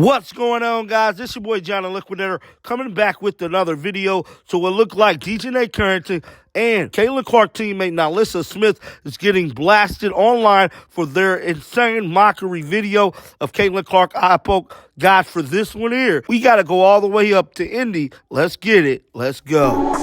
What's going on, guys? This is your boy John the Liquidator coming back with another video. So it looked like DiJonai Carrington and Caitlin Clark teammate NaLyssa Smith is getting blasted online for their insane mockery video of Caitlin Clark eye poke. Guys, for this one here, we got to go all the way up to Indy. Let's get it. Let's go.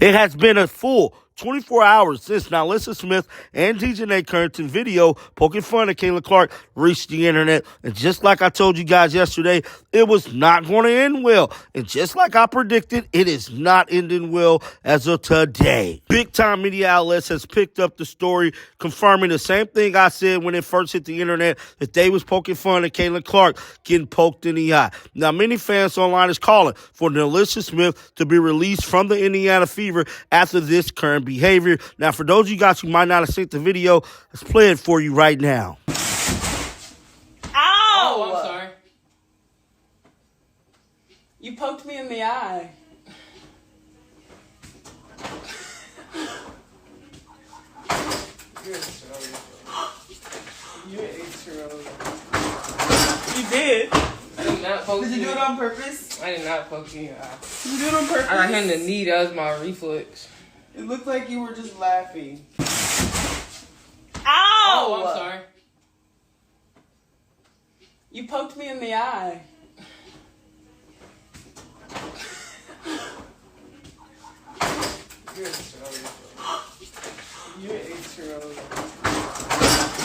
It has been a full 24 hours since NaLyssa Smith and DiJonai Carrington video poking fun at Caitlin Clark reached the internet. And just like I told you guys yesterday, it was not going to end well. And just like I predicted, it is not ending well as of today. Big-time media outlets has picked up the story, confirming the same thing I said when it first hit the internet, that they was poking fun at Caitlin Clark getting poked in the eye. Now, many fans online is calling for NaLyssa Smith to be released from the Indiana Fever after this current behavior. Now, for those of you guys who might not have seen the video, let's play it for you right now. Ow! Oh, I'm sorry. You poked me in the eye. You're an 8-year-old. You did? I did not poke Did you do it on purpose? I did not poke you in the eye. Did you do it on purpose? I got him in the knee. That was my reflex. It looked like you were just laughing. Ow! Oh, I'm sorry. You poked me in the eye. You're an 8-year-old.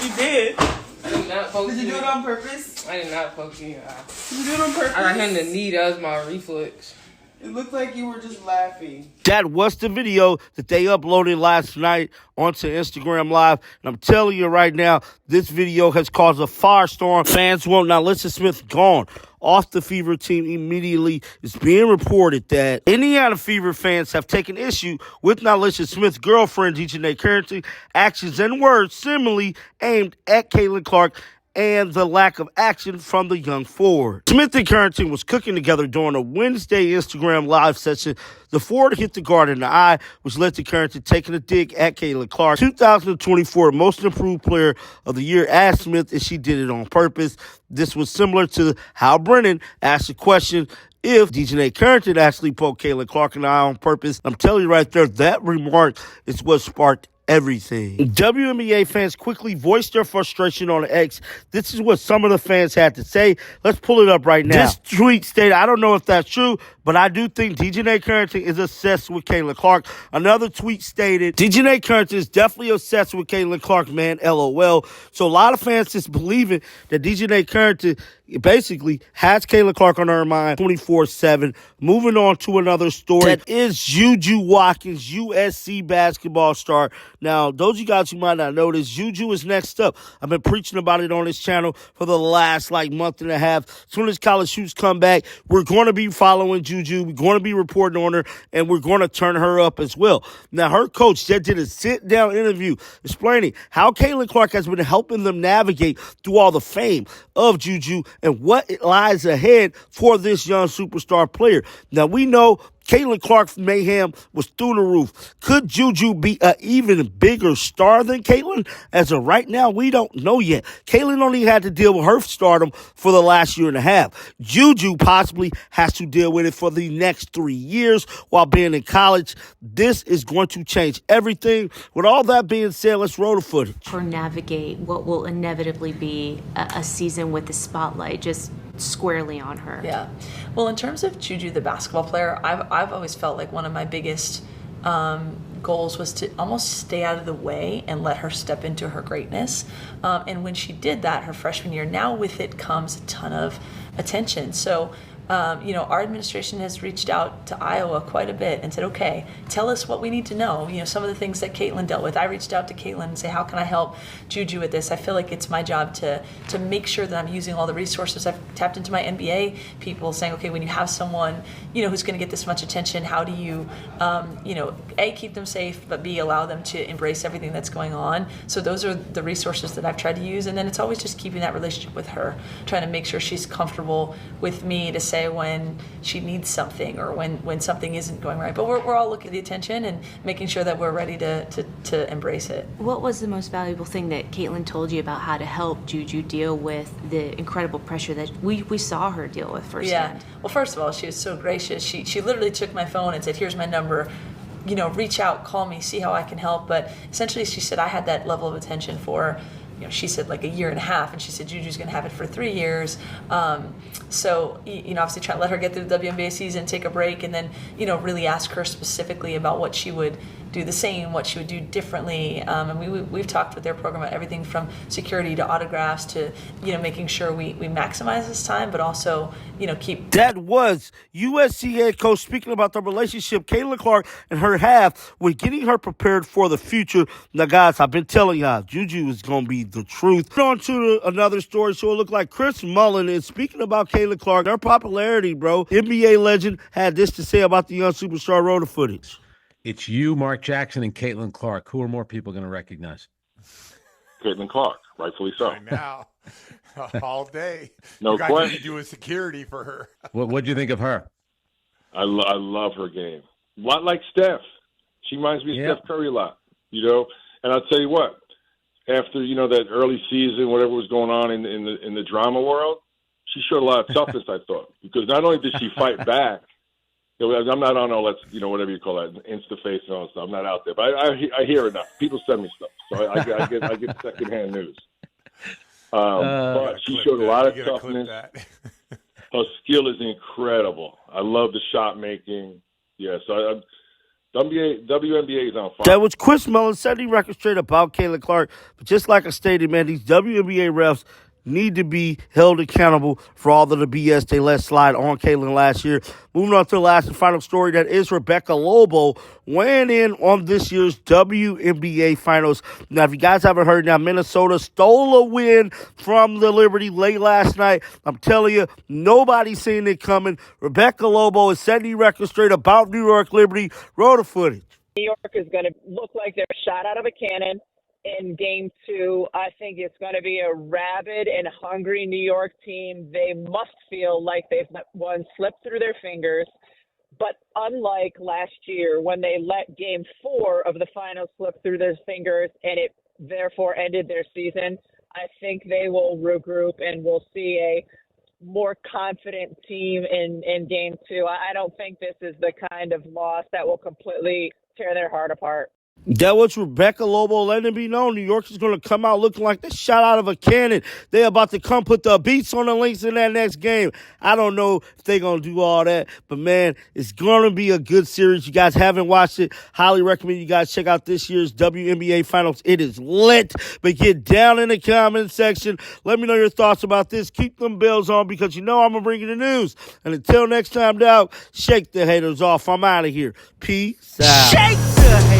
You did? I did not poke Did you do it on purpose? I did not poke you in the eye. Did you do it on purpose? I got him in the knee. That was my reflex. It looked like you were just laughing. That was the video that they uploaded last night onto Instagram Live. And I'm telling you right now, this video has caused a firestorm. Fans want NaLyssa Smith gone off the Fever team immediately. It's being reported that Indiana Fever fans have taken issue with NaLyssa Smith's girlfriend, DiJonai Carrington, actions and words similarly aimed at Caitlin Clark and the lack of action from the young forward. Smith and Carrington was cooking together during a Wednesday Instagram Live session. The forward hit the guard in the eye, which led to Carrington taking a dig at Caitlin Clark, 2024 Most Improved Player of the Year, asked Smith if she did it on purpose. This was similar to how Brennan asked the question if DiJonai Carrington actually poked Caitlin Clark in the eye on purpose. I'm telling you right there, that remark is what sparked everything. WNBA fans quickly voiced their frustration on X. This is what some of the fans had to say. Let's pull it up right now. This tweet stated, I don't know if that's true, but I do think DiJonai Carrington is obsessed with Caitlin Clark. Another tweet stated, DiJonai Carrington is definitely obsessed with Caitlin Clark, man, LOL. So a lot of fans just believing that DiJonai Carrington basically has Caitlin Clark on her mind 24/7. Moving on to another story. That is Juju Watkins, USC basketball star. Now, those of you guys who might not know this, Juju is next up. I've been preaching about it on this channel for the last month and a half. As soon as college shoots come back, we're going to be following Juju. We're going to be reporting on her, and we're going to turn her up as well. Now, her coach did a sit-down interview explaining how Caitlin Clark has been helping them navigate through all the fame of Juju and what lies ahead for this young superstar player. Now, we know Caitlin Clark's mayhem was through the roof. Could Juju be an even bigger star than Caitlin? As of right now, we don't know yet. Caitlin only had to deal with her stardom for the last year and a half. Juju possibly has to deal with it for the next 3 years while being in college. This is going to change everything. With all that being said, let's roll the footage. Or navigate what will inevitably be a season with the spotlight just squarely on her. Yeah. Well, in terms of Juju, the basketball player, I've always felt like one of my biggest goals was to almost stay out of the way and let her step into her greatness. And when she did that her freshman year, now with it comes a ton of attention. So Our administration has reached out to Iowa quite a bit and said, okay, tell us what we need to know. Some of the things that Caitlin dealt with. I reached out to Caitlin and say, how can I help Juju with this? I feel like it's my job to make sure that I'm using all the resources. I've tapped into my NBA people saying, okay, when you have someone, who's going to get this much attention, how do you, A, keep them safe, but B, allow them to embrace everything that's going on. So those are the resources that I've tried to use. And then it's always just keeping that relationship with her, trying to make sure she's comfortable with me to say when she needs something or when something isn't going right. But we're all looking at the attention and making sure that we're ready to embrace it. What was the most valuable thing that Caitlin told you about how to help Juju deal with the incredible pressure that we saw her deal with firsthand? Yeah. Well, first of all, she was so gracious. She literally took my phone and said, here's my number. Reach out, call me, see how I can help. But essentially, she said I had that level of attention for, she said like a year and a half, and she said Juju's going to have it for 3 years. So, obviously try to let her get through the WNBA season, take a break, and then, really ask her specifically about what she would do the same, what she would do differently. And we've talked with their program about everything from security to autographs to, making sure we maximize this time, but also, keep. That was USC head coach speaking about the relationship Caitlin Clark and her have with getting her prepared for the future. Now, guys, I've been telling y'all, Juju is going to be the truth. On to another story. So it looked like Chris Mullin is speaking about Caitlin Clark, their popularity, bro. NBA legend had this to say about the young superstar. Roll the footage. It's you, Mark Jackson, and Caitlin Clark. Who are more people going to recognize? Caitlin Clark, rightfully so. Right now, all day. No you guys question. need to do a security for her. What'd you think of her? I love her game. A lot like Steph. She reminds me of Steph Curry a lot, And I'll tell you what, after, that early season, whatever was going on in the drama world, she showed a lot of toughness, I thought. Because not only did she fight back, I'm not on all that, whatever you call that, Instaface and all that stuff. I'm not out there. But I hear enough. People send me stuff. So I get secondhand news. But she showed a lot of toughness. Her skill is incredible. I love the shot making. Yeah, so WNBA is on fire. That was Chris Mullin setting record straight about Caitlin Clark. But just like I stated, man, these WNBA refs need to be held accountable for all of the BS they let slide on Caitlin last year. Moving on to the last and final story, that is Rebecca Lobo weighing in on this year's WNBA Finals. Now, if you guys haven't heard, now Minnesota stole a win from the Liberty late last night. I'm telling you, nobody's seen it coming. Rebecca Lobo is setting the record straight about New York Liberty. Roll the footage. New York is going to look like they're shot out of a cannon. In game 2, I think it's going to be a rabid and hungry New York team. They must feel like they've let one slip through their fingers. But unlike last year when they let game 4 of the finals slip through their fingers and it therefore ended their season, I think they will regroup and we'll see a more confident team in game 2. I don't think this is the kind of loss that will completely tear their heart apart. That was Rebecca Lobo letting it be known New York is going to come out looking like they shot out of a cannon. They're about to come put the beats on the Lynx in that next game. I don't know if they're going to do all that, but, man, it's going to be a good series. You guys haven't watched it, highly recommend you guys check out this year's WNBA Finals. It is lit, but get down in the comment section. Let me know your thoughts about this. Keep them bells on because I'm going to bring you the news. And until next time, dog, shake the haters off. I'm out of here. Peace out. Shake the